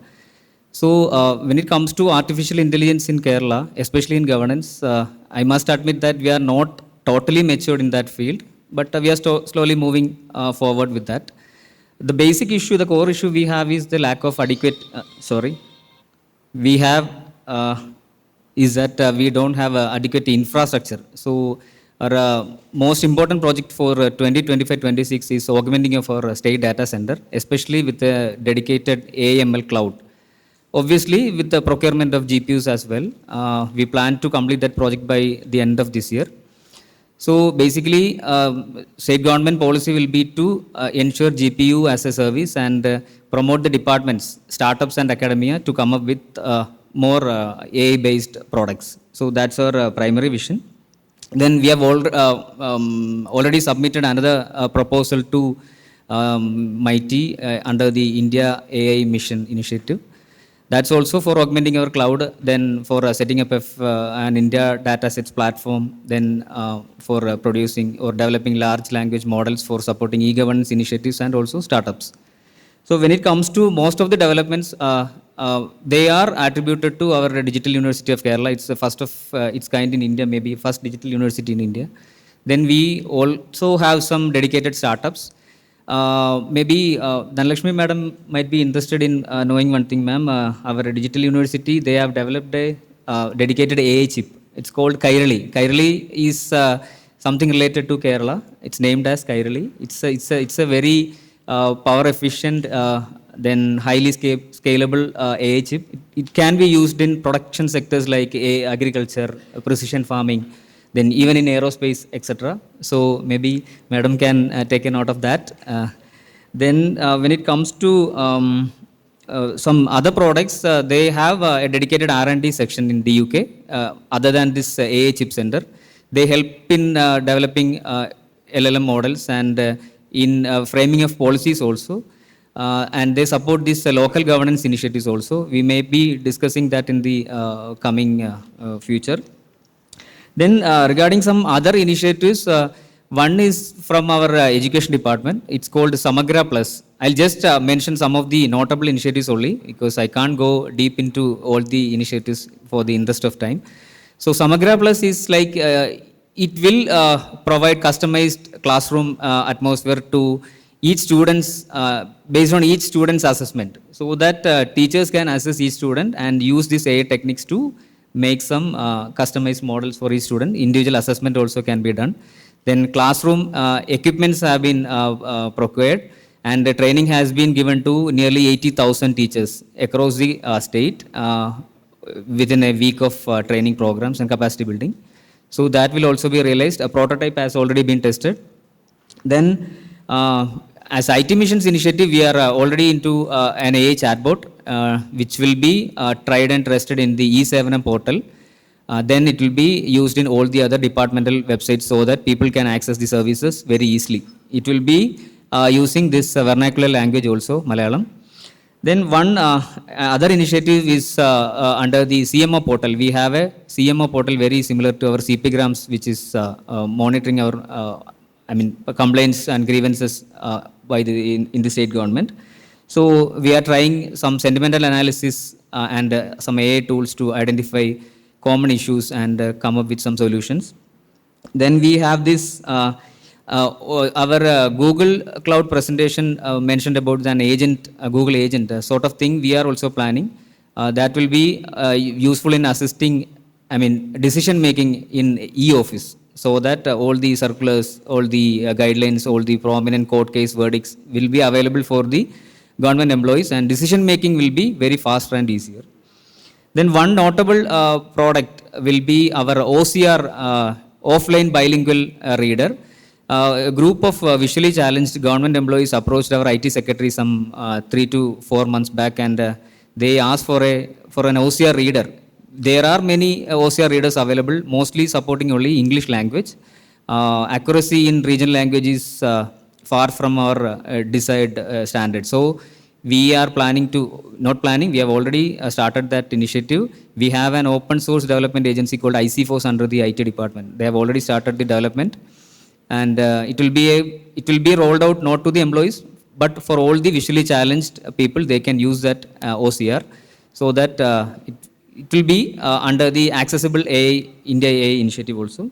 Speaker 5: So when it comes to artificial intelligence in Kerala, especially in governance, I must admit that we are not totally matured in that field, but we are slowly moving forward with that. The basic issue, the core issue we have is the lack of adequate, is that we don't have adequate infrastructure. So our most important project for 2025-26 is augmenting of our state data center, especially with a dedicated AI/ML cloud. Obviously, with the procurement of GPUs as well, we plan to complete that project by the end of this year. So basically, state government policy will be to ensure GPU as a service and promote the departments, startups and academia to come up with more AI-based products. So that's our primary vision. Then we have already submitted another proposal to MIT under the India AI Mission Initiative. That's also for augmenting our cloud, then for setting up an India datasets platform, then for producing or developing large language models for supporting e-governance initiatives and also startups. So when it comes to most of the developments, they are attributed to our Digital University of Kerala. It's the first of its kind in India, maybe first digital university in India. Then we also have some dedicated startups. Maybe Dhanalakshmi madam might be interested in knowing one thing, ma'am. Our digital university, they have developed a dedicated AI chip. It's called 𝐃𝐢𝐠𝐢𝐭𝐚𝐥. 𝐃𝐢𝐠𝐢𝐿 is something related to Kerala. It's named as 𝐃𝐢𝐠𝐢𝐿. It's a very power efficient, then highly scalable AI chip. It can be used in production sectors like agriculture, precision farming, then even in aerospace, etc. So maybe madam can take a note of that. Then when it comes to some other products, they have a dedicated R&D section in the UK. Other than this AI chip center, they help in developing LLM models and in framing of policies also. And they support these local governance initiatives also. We may be discussing that in the coming future. Then regarding some other initiatives, one is from our education department. It's called Samagra Plus. I'll just mention some of the notable initiatives only because I can't go deep into all the initiatives for the interest of time. So Samagra Plus is like, it will provide customized classroom atmosphere to each student's, based on each student's assessment. So that teachers can assess each student and use these AI techniques to make some customized models for each student. Individual assessment also can be done. Then classroom equipments have been procured and the training has been given to nearly 80,000 teachers across the state within a week of training programs and capacity building. So that will also be realized. A prototype has already been tested. Then as IT Missions Initiative, we are already into an AI chatbot, which will be tried and tested in the E7M portal. Then it will be used in all the other departmental websites so that people can access the services very easily. It will be using this vernacular language also, Malayalam. Then one other initiative is under the CMO portal. We have a CMO portal very similar to our 𝐃𝐢𝐠𝐢𝐭𝐚𝐥, which is monitoring our, complaints and grievances by in the state government. So we are trying some sentimental analysis and some AI tools to identify common issues and come up with some solutions. Then we have this our Google Cloud presentation mentioned about an agent, a Google agent sort of thing. We are also planning that will be useful in assisting, decision making in e-office, so that all the circulars, all the guidelines, all the prominent court case verdicts will be available for the government employees, and decision making will be very faster and easier. Then one notable product will be our OCR, offline bilingual reader. A group of visually challenged government employees approached our IT secretary some 3 to 4 months back, and they asked for an OCR reader. There are many OCR readers available, mostly supporting only English language. Accuracy in regional language is far from our desired standard. So we are planning to, not planning, we have already started that initiative. We have an open source development agency called IC4 under the IT department. They have already started the development, and it will be rolled out not to the employees, but for all the visually challenged people. They can use that OCR, so that it will be under the Accessible AI India AI initiative also.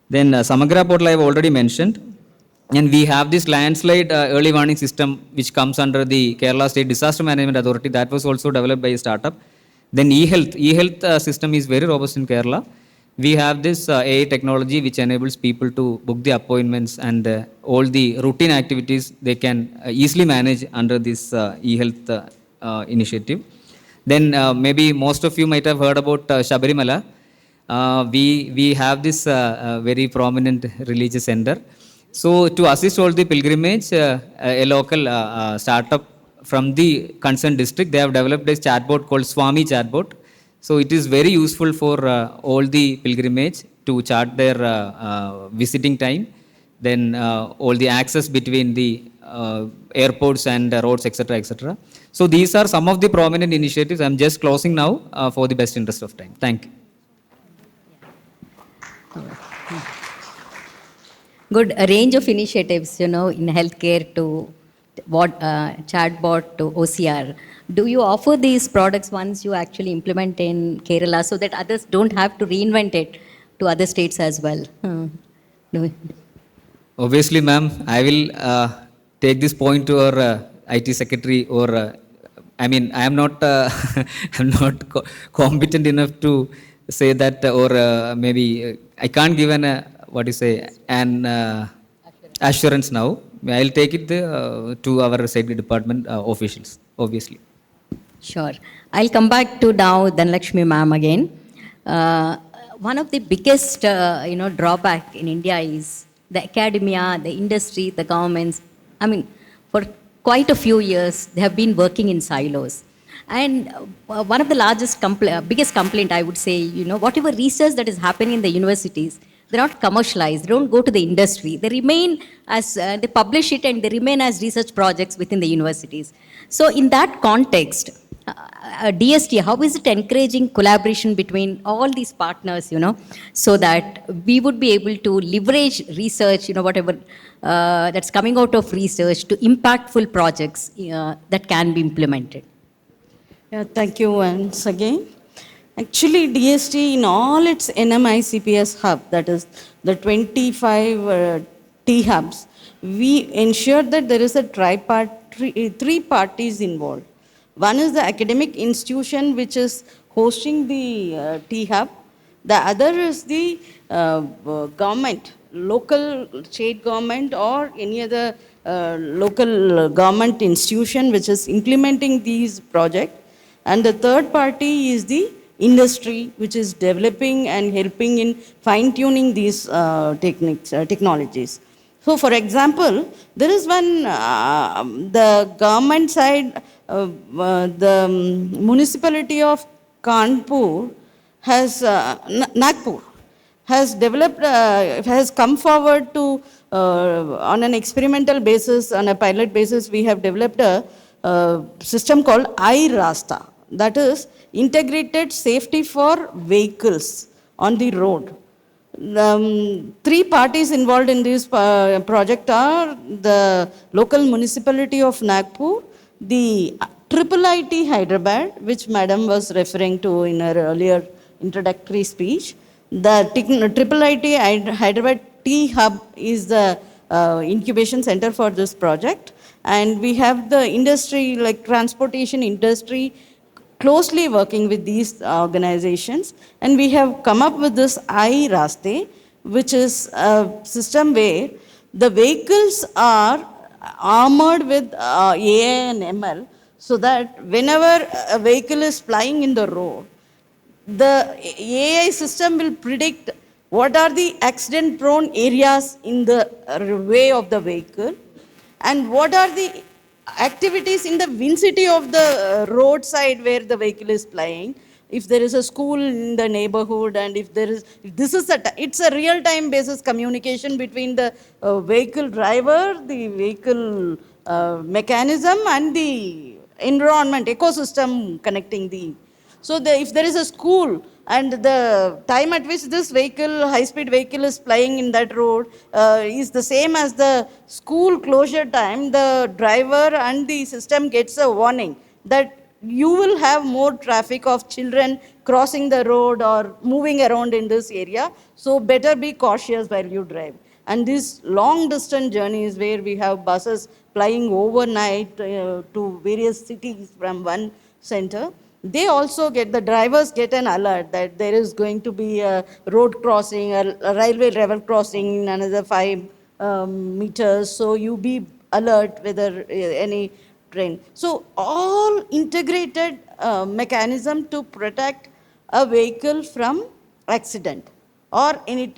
Speaker 5: Then Samagra portal I have already mentioned, and we have this landslide early warning system which comes under the Kerala State Disaster Management Authority. That was also developed by a startup. Then e-health system is very robust in Kerala. We have this AI technology which enables people to book the appointments, and all the routine activities they can easily manage under this e-health initiative. Then maybe most of you might have heard about Shabarimala. We have this very prominent religious center. So to assist all the pilgrimage, a local startup from the concerned district, they have developed a chatbot called Swami chatbot. So it is very useful for all the pilgrimage to chart their visiting time, then all the access between the airports and roads, etc., etc. So these are some of the prominent initiatives. I'm just closing now for the best interest of time. Thank you.
Speaker 1: Good, a range of initiatives, in healthcare to what chatbot to OCR. Do you offer these products once you actually implement in Kerala, so that others don't have to reinvent it to other states as well?
Speaker 5: Obviously, ma'am, I will take this point to our IT secretary, or I am not I'm not competent enough to say that, or maybe I can't give an assurance now. I'll take it to our safety department officials, obviously.
Speaker 1: Sure. I'll come back to now Dhanalakshmi ma'am again. One of the biggest, drawback in India is the academia, the industry, the governments. For quite a few years, they have been working in silos. And one of the biggest complaint, I would say, whatever research that is happening in the universities, they're not commercialized. They don't go to the industry. They remain as, they publish it and they remain as research projects within the universities. So in that context, DST, how is it encouraging collaboration between all these partners, so that we would be able to leverage research, whatever that's coming out of research to impactful projects that can be implemented?
Speaker 4: Yeah, thank you once again. Actually, DST in all its NMICPS hub, that is the 25 T hubs, we ensure that there is a three parties involved. One is the academic institution which is hosting the T hub. The other is the government, local state government or any other local government institution which is implementing these projects. And the third party is the industry which is developing and helping in fine-tuning these technologies. So for example, there is one, the government side, the municipality of Kanpur has, Nagpur, has developed, has come forward to, on an experimental basis, on a pilot basis, we have developed a system called iRasta, that is integrated safety for vehicles on the road. Three parties involved in this project are the local municipality of Nagpur, the IIIT Hyderabad, which Madam was referring to in her earlier introductory speech. The IIIT Hyderabad T Hub is the incubation center for this project. And we have the industry, like transportation industry, closely working with these organizations, and we have come up with this iRaste, which is a system where the vehicles are armored with AI and ML, so that whenever a vehicle is flying in the road, the AI system will predict what are the accident prone areas in the way of the vehicle and what are the activities in the vicinity of the roadside where the vehicle is flying. If there is a school in the neighborhood, and if this is it's a real time basis communication between the vehicle driver, the vehicle mechanism, and the environment ecosystem connecting the. So if there is a school and the time at which this vehicle, high-speed vehicle is flying in that road is the same as the school closure time, the driver and the system gets a warning that you will have more traffic of children crossing the road or moving around in this area, so better be cautious while you drive. And these long distance journeys where we have buses flying overnight to various cities from one center, they also the drivers get an alert that there is going to be a road crossing, a railway level crossing in another 5 meters. So you be alert whether any train. So all integrated mechanism to protect a vehicle from accident or any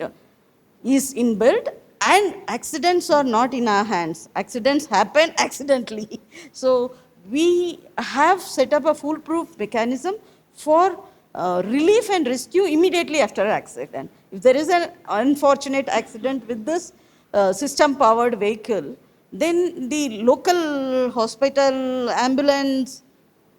Speaker 4: is inbuilt, and accidents are not in our hands. Accidents happen accidentally. So we have set up a foolproof mechanism for relief and rescue immediately after an accident. If there is an unfortunate accident with this system-powered vehicle, then the local hospital, ambulance,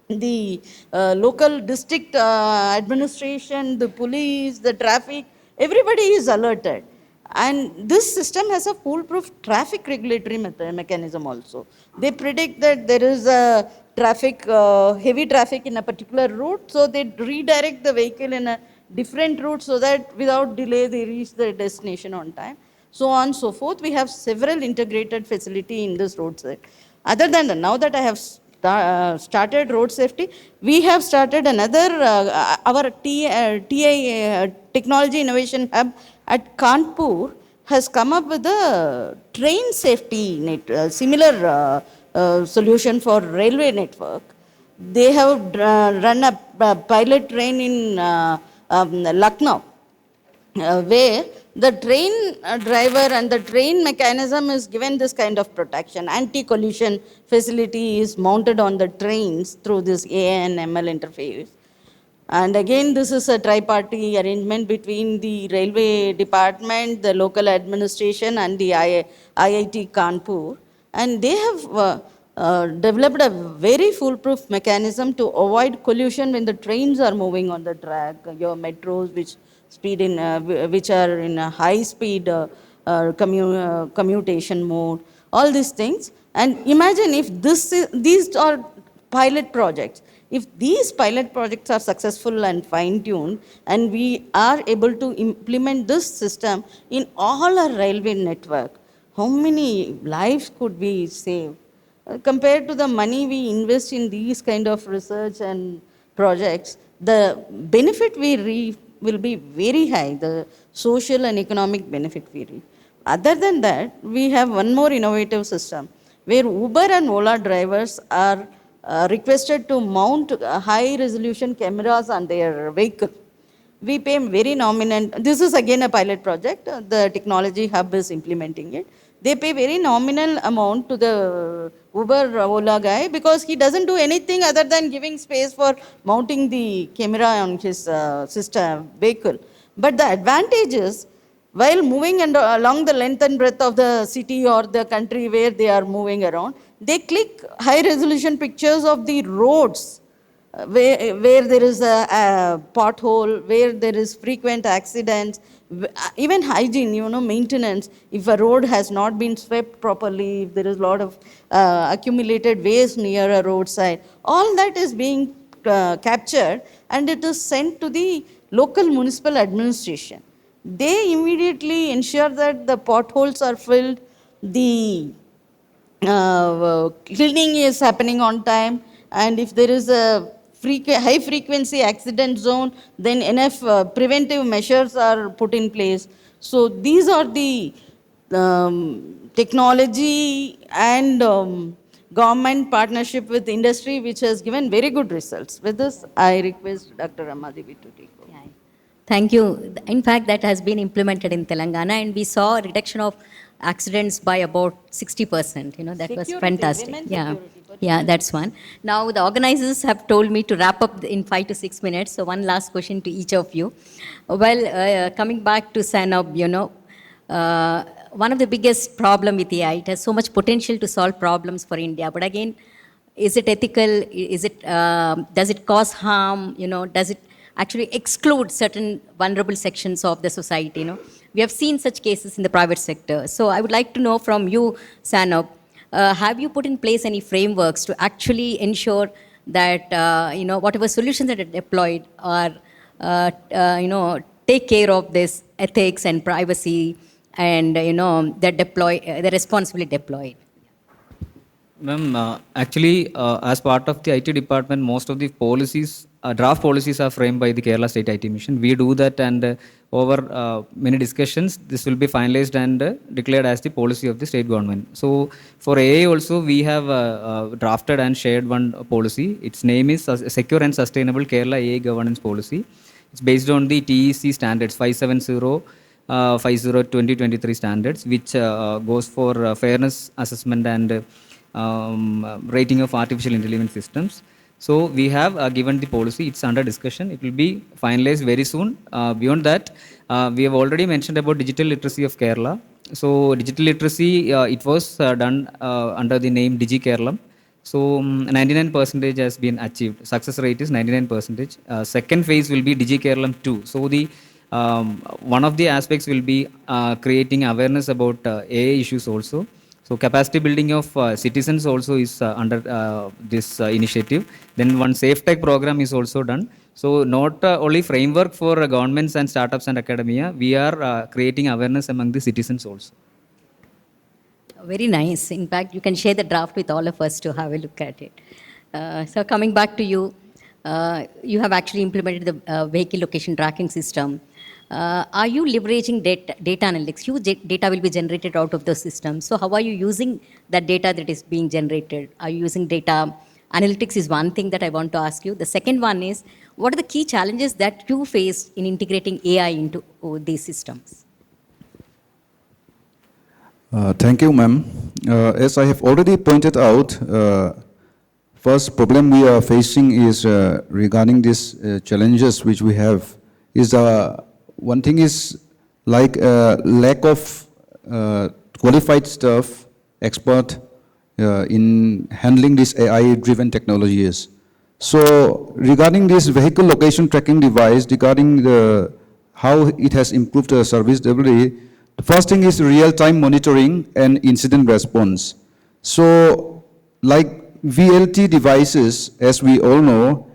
Speaker 4: the local district administration, the police, the traffic, everybody is alerted. And this system has a foolproof traffic regulatory mechanism also. They predict that there is a traffic, heavy traffic in a particular route, so they redirect the vehicle in a different route so that without delay they reach the destination on time. So on and so forth. We have several integrated facility in this roadside. Other than that, now that I have started road safety, we have started another, our Technology Innovation Hub at Kanpur has come up with a train safety similar solution for railway network. They have run a pilot train in Lucknow, where the train driver and the train mechanism is given this kind of protection. Anti-collision facility is mounted on the trains through this AI and ML interface. And again, this is a tri-party arrangement between the railway department, the local administration, and the IIT Kanpur. And they have developed a very foolproof mechanism to avoid collision when the trains are moving on the track, your metros, which are in a high-speed commutation mode, all these things. And imagine if these are pilot projects. If these pilot projects are successful and fine-tuned, and we are able to implement this system in all our railway network, how many lives could we save? Compared to the money we invest in these kind of research and projects, the benefit we reap will be very high, the social and economic benefit we reap. Other than that, we have one more innovative system where Uber and Ola drivers are requested to mount high-resolution cameras on their vehicle. We pay very nominal. This is again a pilot project. The technology hub is implementing it. They pay very nominal amount to the Uber Ola guy because he doesn't do anything other than giving space for mounting the camera on his vehicle. But the advantage is, while moving along the length and breadth of the city or the country where they are moving around, they click high resolution pictures of the roads where there is a pothole, where there is frequent accidents, even hygiene, maintenance. If a road has not been swept properly, if there is a lot of accumulated waste near a roadside, all that is being captured and it is sent to the local municipal administration. They immediately ensure that the potholes are filled, the cleaning is happening on time, and if there is a high frequency accident zone, then enough preventive measures are put in place. So these are the technology and government partnership with industry which has given very good results. With this, I request Dr. Ramadevi to take over.
Speaker 1: Yeah. Thank you. In fact, that has been implemented in Telangana, and we saw a reduction of accidents by about 60%. That was fantastic. Yeah. Yeah, that's one. Now, the organizers have told me to wrap up in 5 to 6 minutes. So, one last question to each of you. Well, coming back to Sanob, one of the biggest problem with AI, it has so much potential to solve problems for India. But again, is it ethical? Does it cause harm? Does it actually exclude certain vulnerable sections of the society? We have seen such cases in the private sector. So I would like to know from you, Sanob, have you put in place any frameworks to actually ensure that whatever solutions that are deployed are take care of this ethics and privacy, and they're responsibly deployed?
Speaker 5: Ma'am, actually, as part of the IT department, most of the policies, draft policies are framed by the Kerala State IT Mission. We do that, and over many discussions, this will be finalized and declared as the policy of the state government. So, for AI also, we have drafted and shared one policy. Its name is Secure and Sustainable Kerala AI Governance Policy. It's based on the TEC standards 570. 2023 standards, which goes for fairness assessment and rating of artificial intelligence systems. So we have given the policy. It's under discussion. It will be finalized very soon. Beyond that, we have already mentioned about digital literacy of Kerala. So digital literacy, it was done under the name Digi Kerala. So 99% has been achieved. Success rate is 99%. Second phase will be Digi Kerala 2. So the one of the aspects will be creating awareness about AI issues also. So capacity building of citizens also is under this initiative. Then one safe tech program is also done. So not only framework for governments and startups and academia, we are creating awareness among the citizens also.
Speaker 1: Very nice. In fact, you can share the draft with all of us to have a look at it. So coming back to you, you have actually implemented the vehicle location tracking system. Are you leveraging data analytics? Huge data will be generated out of those systems. So how are you using that data that is being generated? Are you using data? Analytics is one thing that I want to ask you. The second one is, what are the key challenges that you face in integrating AI into these systems?
Speaker 3: Thank you, ma'am. As I have already pointed out, first problem we are facing is regarding these challenges which we have is one thing is like lack of qualified staff, expert in handling these AI-driven technologies. So regarding this vehicle location tracking device, regarding how it has improved the service delivery, the first thing is real-time monitoring and incident response. So like VLT devices, as we all know,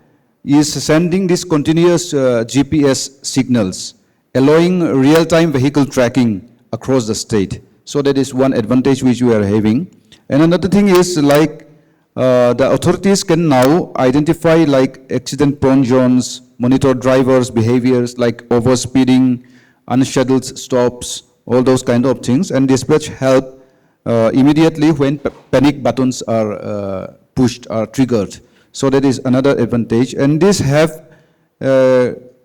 Speaker 3: is sending these continuous GPS signals, allowing real-time vehicle tracking across the state. So that is one advantage which we are having. And another thing is like the authorities can now identify like accident-prone zones, monitor drivers' behaviors like overspeeding, unscheduled stops, all those kind of things, and dispatch help immediately when panic buttons are pushed or triggered. So that is another advantage. And this have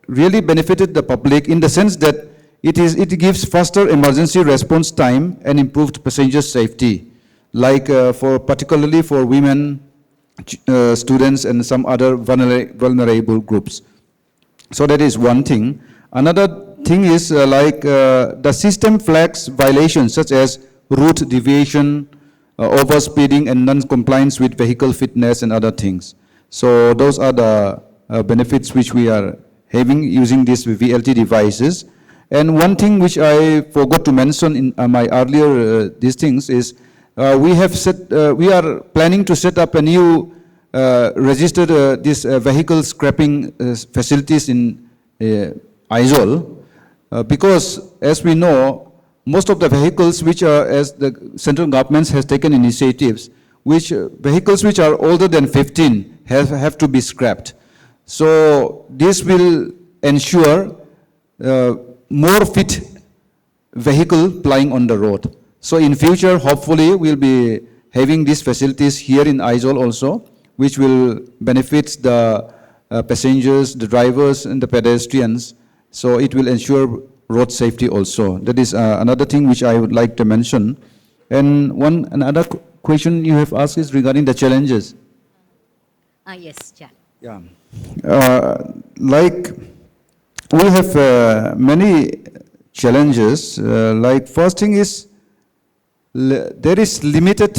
Speaker 3: really benefited the public in the sense that it gives faster emergency response time and improved passenger safety, like particularly for women, students, and some other vulnerable groups. So that is one thing. Another thing is the system flags violations such as route deviation, overspeeding and non-compliance with vehicle fitness and other things. So those are the benefits which we are having using these VLT devices. And one thing which I forgot to mention in my earlier these things is we are planning to set up a new registered this vehicle scrapping facilities in Aizawl, because as we know, most of the vehicles which are, as the central government has taken initiatives, which vehicles which are older than 15 have to be scrapped. So this will ensure more fit vehicle plying on the road. So in future, hopefully, we'll be having these facilities here in Aizawl also, which will benefit the passengers, the drivers, and the pedestrians. So it will ensure road safety also. That is another thing which I would like to mention. And another question you have asked is regarding the challenges.
Speaker 1: Yes, Chal.
Speaker 3: Yeah. Like we have many challenges. Like first thing is there is limited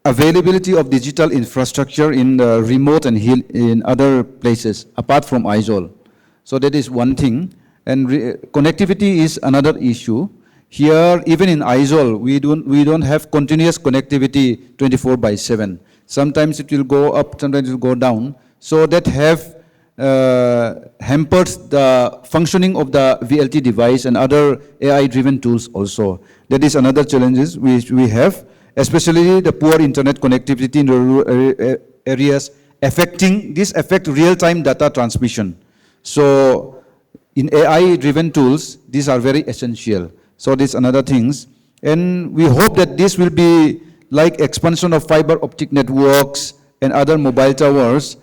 Speaker 3: availability of digital infrastructure in the remote and in other places apart from Aizawl. So that is one thing. And connectivity is another issue. Here, even in Aizawl, we don't have continuous connectivity 24/7. Sometimes it will go up, sometimes it will go down. So that have hampered the functioning of the VLT device and other AI-driven tools also. That is another challenges which we have, especially the poor internet connectivity in rural areas affect real-time data transmission. So in AI-driven tools, these are very essential. So these another things. And we hope that this will be like expansion of fiber optic networks and other mobile towers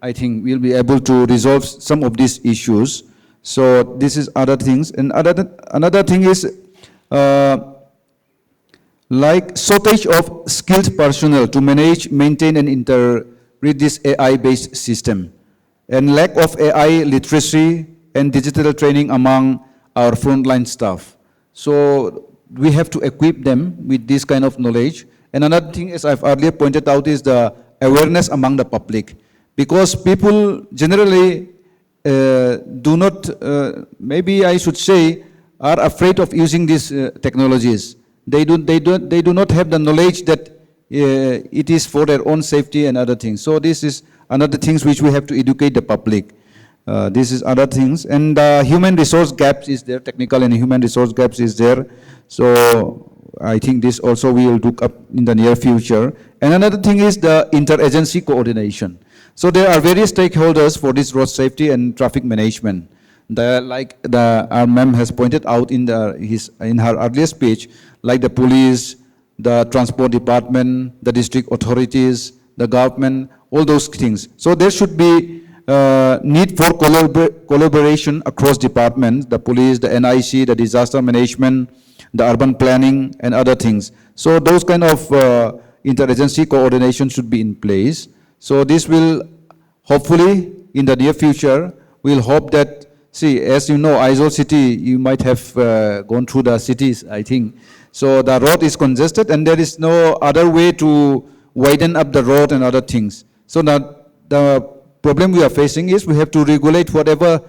Speaker 3: I think we'll be able to resolve some of these issues. So this is other things. And another thing is like shortage of skilled personnel to manage, maintain, and integrate this AI-based system. And lack of AI literacy and digital training among our frontline staff. So we have to equip them with this kind of knowledge. And another thing, as I've earlier pointed out, is the awareness among the public. Because people generally do not, maybe I should say, are afraid of using these technologies. They do not have the knowledge that it is for their own safety and other things. So this is another things which we have to educate the public. This is other things. And human resource gaps is there, technical and human resource gaps is there. So I think this also we will look up in the near future. And another thing is the interagency coordination. So there are various stakeholders for this road safety and traffic management. Our ma'am has pointed out in her earlier speech, like the police, the transport department, the district authorities, the government, all those things. So there should be need for collaboration across departments, the police, the NIC, the disaster management, the urban planning, and other things. So those kind of interagency coordination should be in place. So this will hopefully in the near future, we'll hope that, see, as you know, Aizawl city, you might have gone through the cities, I think. So the road is congested and there is no other way to widen up the road and other things. So now the problem we are facing is we have to regulate whatever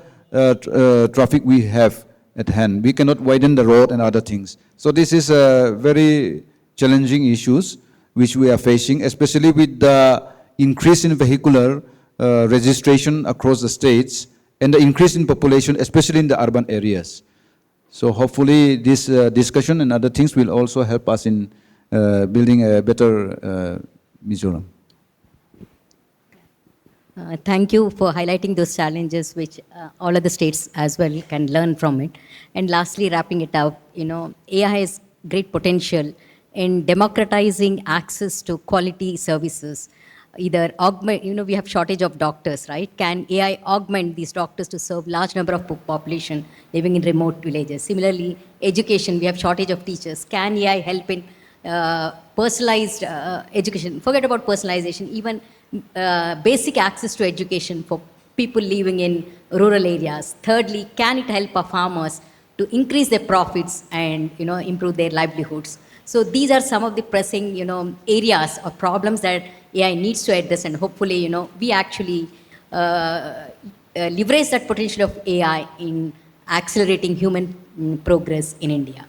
Speaker 3: traffic we have at hand. We cannot widen the road and other things. So this is very challenging issues which we are facing, especially with the increase in vehicular registration across the states and the increase in population, especially in the urban areas. So hopefully this discussion and other things will also help us in building a better Mizoram.
Speaker 1: Thank you for highlighting those challenges which all of the states as well can learn from it. And lastly, wrapping it up, AI has great potential in democratizing access to quality services. Either augment, we have shortage of doctors, right? Can AI augment these doctors to serve large number of population living in remote villages? Similarly, education, we have shortage of teachers. Can AI help in personalized education? Forget about personalization, even basic access to education for people living in rural areas. Thirdly, can it help our farmers to increase their profits and improve their livelihoods? So these are some of the pressing, areas or problems that AI needs to address, and hopefully, we actually leverage that potential of AI in accelerating human progress in India.